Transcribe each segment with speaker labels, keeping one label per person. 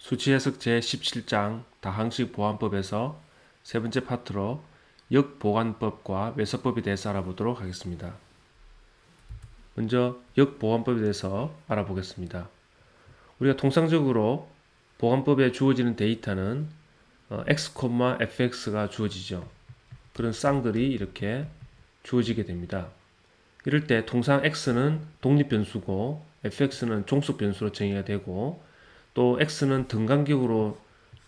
Speaker 1: 수치해석 제17장 다항식 보안법에서 세 번째 파트로 역보관법과 외서법에 대해서 알아보도록 하겠습니다. 먼저 역보관법에 대해서 알아보겠습니다. 우리가 통상적으로 보관법에 주어지는 데이터는 x, fx가 주어지죠. 그런 쌍들이 이렇게 주어지게 됩니다. 이럴 때 통상 x는 독립변수고 fx는 종속변수로 정의가 되고 또 x는 등간격으로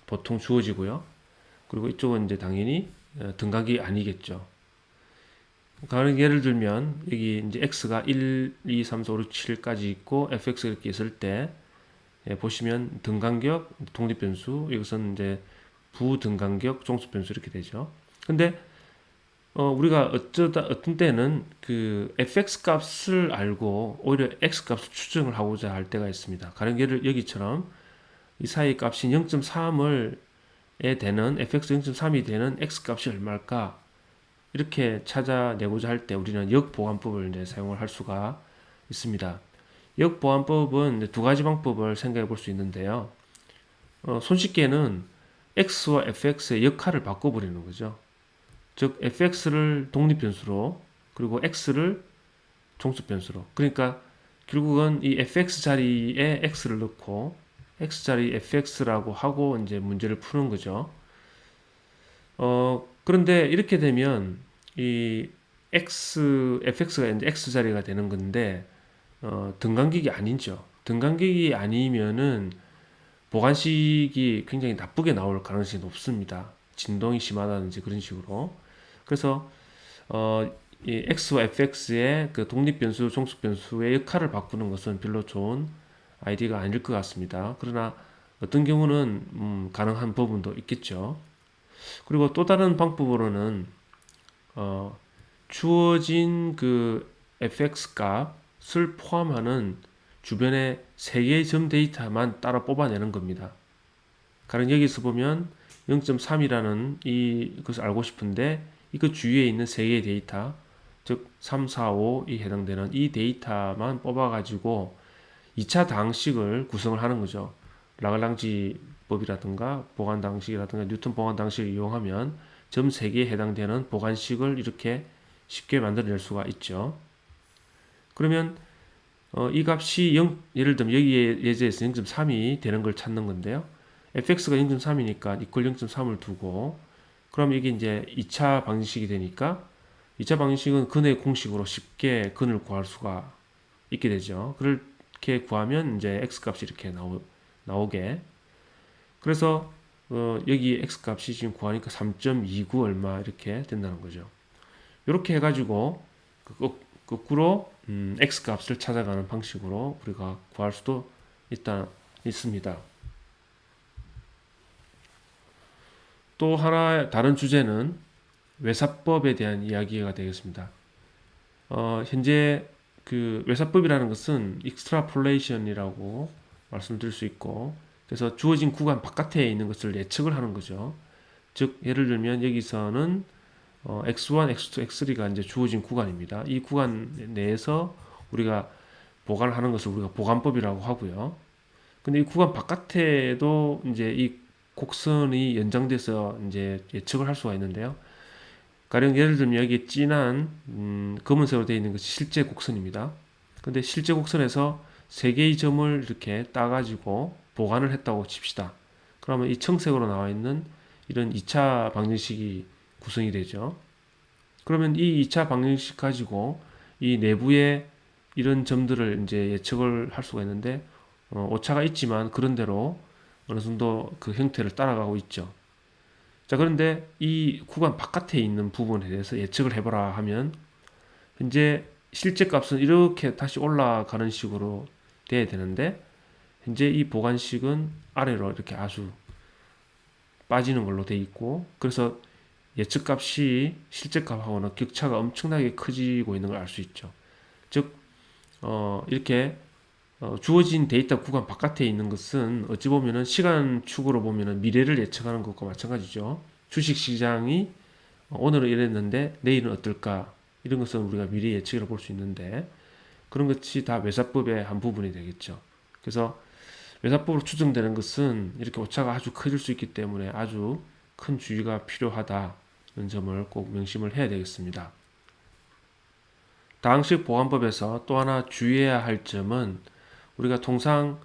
Speaker 1: 보통 주어지고요. 그리고 이쪽은 이제 당연히 등간격이 아니겠죠. 예를 들면 여기 이제 x가 1, 2, 3, 4, 5, 6, 7까지 있고 fx가 이렇게 있을 때 보시면 등간격, 독립변수, 이것은 이제 부등간격, 종속변수 이렇게 되죠. 근데 우리가 어떤 때는 그 fx 값을 알고 오히려 x 값을 추정을 하고자 할 때가 있습니다. 가령 예를 여기처럼 이 사이 값이 0.3에 되는 fx 0.3이 되는 x 값이 얼마일까 이렇게 찾아내고자 할 때 우리는 역보관법을 이제 사용을 할 수가 있습니다. 역보관법은 두 가지 방법을 생각해 볼 수 있는데요. 손쉽게는 x와 fx의 역할을 바꿔버리는 거죠. 즉 fx를 독립변수로 그리고 x를 종속변수로, 그러니까 결국은 이 fx 자리에 x를 넣고 x 자리 fx라고 하고 이제 문제를 푸는 거죠. 그런데 이렇게 되면 이 fx가 이제 x 자리가 되는 건데 등간격이 아니죠. 등간격이 아니면은 보관식이 굉장히 나쁘게 나올 가능성이 높습니다. 진동이 심하다든지 그런 식으로. 그래서 이 x와 fx의 그 독립변수, 종속변수의 역할을 바꾸는 것은 별로 좋은 아이디어가 아닐 것 같습니다. 그러나 어떤 경우는 가능한 부분도 있겠죠. 그리고 또 다른 방법으로는 주어진 그 fx 값을 포함하는 주변의 3개의 점 데이터만 따로 뽑아내는 겁니다. 가령 여기서 보면 0.3이라는 이것을 알고 싶은데 이그 주위에 있는 3개의 데이터, 즉 3, 4, 5이 해당되는 이 데이터만 뽑아가지고 2차 다항식을 구성을 하는 거죠. 라글랑지 법이라든가 보관 방식이라든가 뉴턴 보관 방식을 이용하면 점 3개에 해당되는 보관식을 이렇게 쉽게 만들어낼 수가 있죠. 그러면 이 값이 예를 들면 여기에 예제에서 0.3이 되는 걸 찾는 건데요. fx가 0.3이니까 이퀄 0.3을 두고 그럼 이게 이제 2차 방식이 되니까 2차 방식은 근의 공식으로 쉽게 근을 구할 수가 있게 되죠. 그렇게 구하면 이제 x 값이 이렇게 나오게. 그래서 여기 x 값이 지금 구하니까 3.29 얼마 이렇게 된다는 거죠. 이렇게 해가지고 거꾸로 x 값을 찾아가는 방식으로 우리가 구할 수도 있습니다. 또 하나 다른 주제는 외사법에 대한 이야기가 되겠습니다. 현재 그 외사법이라는 것은 익스트라폴레이션이라고 말씀드릴 수 있고, 그래서 주어진 구간 바깥에 있는 것을 예측을 하는 거죠. 즉 예를 들면 여기서는 x1, x2, x3가 이제 주어진 구간입니다. 이 구간 내에서 우리가 보관을 하는 것을 우리가 보관법이라고 하고요. 근데 이 구간 바깥에도 이제 이 곡선이 연장돼서 이제 예측을 할 수가 있는데요. 가령 예를 들면 여기 진한 검은색으로 되어 있는 것이 실제 곡선입니다. 근데 실제 곡선에서 3개의 점을 이렇게 따가지고 보관을 했다고 칩시다. 그러면 이 청색으로 나와 있는 이런 2차 방정식이 구성이 되죠. 그러면 이 2차 방정식 가지고 이 내부에 이런 점들을 이제 예측을 할 수가 있는데 오차가 있지만 그런대로 어느 정도 그 형태를 따라가고 있죠. 자, 그런데 이 구간 바깥에 있는 부분에 대해서 예측을 해보라 하면 현재 실제 값은 이렇게 다시 올라가는 식으로 돼야 되는데 현재 이 보관식은 아래로 이렇게 아주 빠지는 걸로 돼 있고, 그래서 예측 값이 실제 값하고는 격차가 엄청나게 커지고 있는 걸 알 수 있죠. 즉 이렇게 주어진 데이터 구간 바깥에 있는 것은 어찌 보면은 시간축으로 보면은 미래를 예측하는 것과 마찬가지죠. 주식시장이 오늘은 이랬는데 내일은 어떨까, 이런 것은 우리가 미래 예측이라고 볼 수 있는데 그런 것이 다 외사법의 한 부분이 되겠죠. 그래서 외사법으로 추정되는 것은 이렇게 오차가 아주 커질 수 있기 때문에 아주 큰 주의가 필요하다는 점을 꼭 명심을 해야 되겠습니다. 다항식 보안법에서 또 하나 주의해야 할 점은 우리가 통상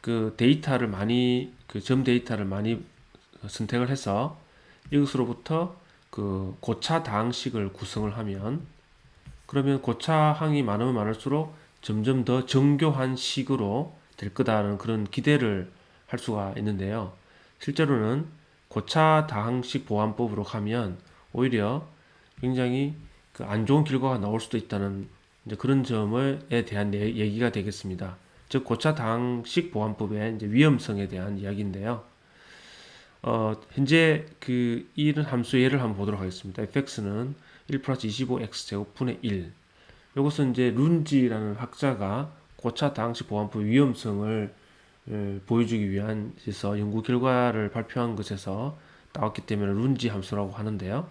Speaker 1: 그 데이터를 많이 그 점 데이터를 많이 선택을 해서 이것으로부터 그 고차 다항식을 구성을 하면 그러면 고차항이 많으면 많을수록 점점 더 정교한 식으로 될 거다라는 그런 기대를 할 수가 있는데요. 실제로는 고차 다항식 보안법으로 가면 오히려 굉장히 그 안 좋은 결과가 나올 수도 있다는 이제 그런 점에 대한 얘기가 되겠습니다. 즉 고차 다항식 보안법의 이제 위험성에 대한 이야기인데요. 현재 그 이런 함수 예를 한번 보도록 하겠습니다. fx는 1 플러스 25x 제곱분의 1. 이것은 이제 룬지라는 학자가 고차 다항식 보안법 위험성을 보여주기 위해서 연구 결과를 발표한 것에서 나왔기 때문에 룬지 함수라고 하는데요.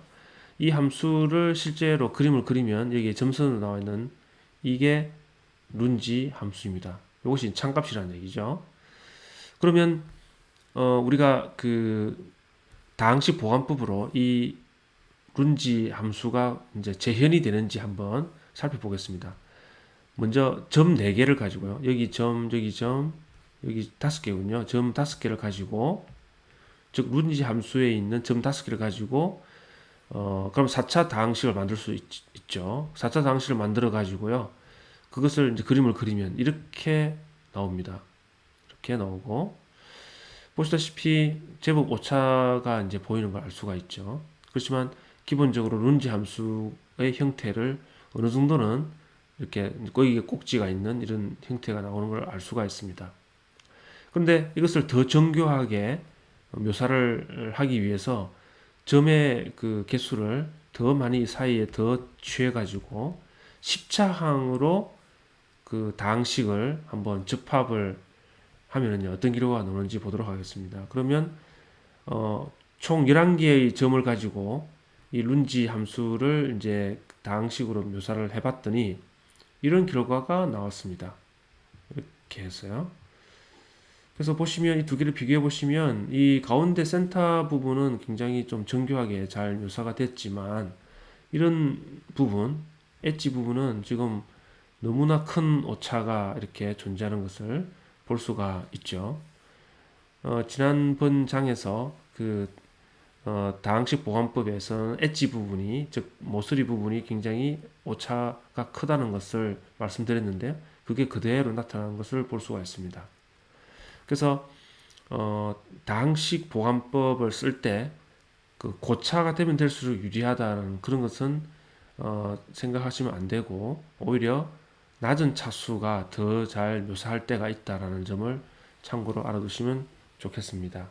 Speaker 1: 이 함수를 실제로 그림을 그리면 여기에 점선으로 나와 있는 이게 룬지 함수입니다. 이것이 참값이라는 얘기죠. 그러면 우리가 그 다항식 보안법으로 이 룬지 함수가 이제 재현이 되는지 한번 살펴보겠습니다. 먼저 점 4개를 가지고요. 여기 점, 여기 점, 여기 5개군요. 점 5개를 가지고 즉 룬지 함수에 있는 점 5개를 가지고 그럼 4차 다항식을 만들 수 있죠. 4차 다항식을 만들어 가지고요. 그것을 이제 그림을 그리면 이렇게 나옵니다. 이렇게 나오고 보시다시피 제법 오차가 이제 보이는 걸 알 수가 있죠. 그렇지만 기본적으로 룬지 함수의 형태를 어느 정도는 이렇게 거기에 꼭지가 있는 이런 형태가 나오는 걸 알 수가 있습니다. 그런데 이것을 더 정교하게 묘사를 하기 위해서 점의 그 개수를 더 많이 사이에 더 취해가지고 십차항으로 그 다항식을 한번 접합을 하면은요 어떤 결과가 나오는지 보도록 하겠습니다. 그러면 총 11개의 점을 가지고 이 룬지 함수를 이제 다항식으로 묘사를 해봤더니 이런 결과가 나왔습니다. 이렇게 해서요. 그래서 보시면 이 두 개를 비교해 보시면 이 가운데 센터 부분은 굉장히 좀 정교하게 잘 묘사가 됐지만 이런 부분, 엣지 부분은 지금 너무나 큰 오차가 이렇게 존재하는 것을 볼 수가 있죠. 지난번 장에서 그 다항식 보안법에서는 엣지 부분이 즉 모서리 부분이 굉장히 오차가 크다는 것을 말씀드렸는데 그게 그대로 나타나는 것을 볼 수가 있습니다. 그래서 다항식 보안법을 쓸 때 그 고차가 되면 될수록 유리하다는 그런 것은 생각하시면 안 되고 오히려 낮은 차수가 더 잘 묘사할 때가 있다라는 점을 참고로 알아두시면 좋겠습니다.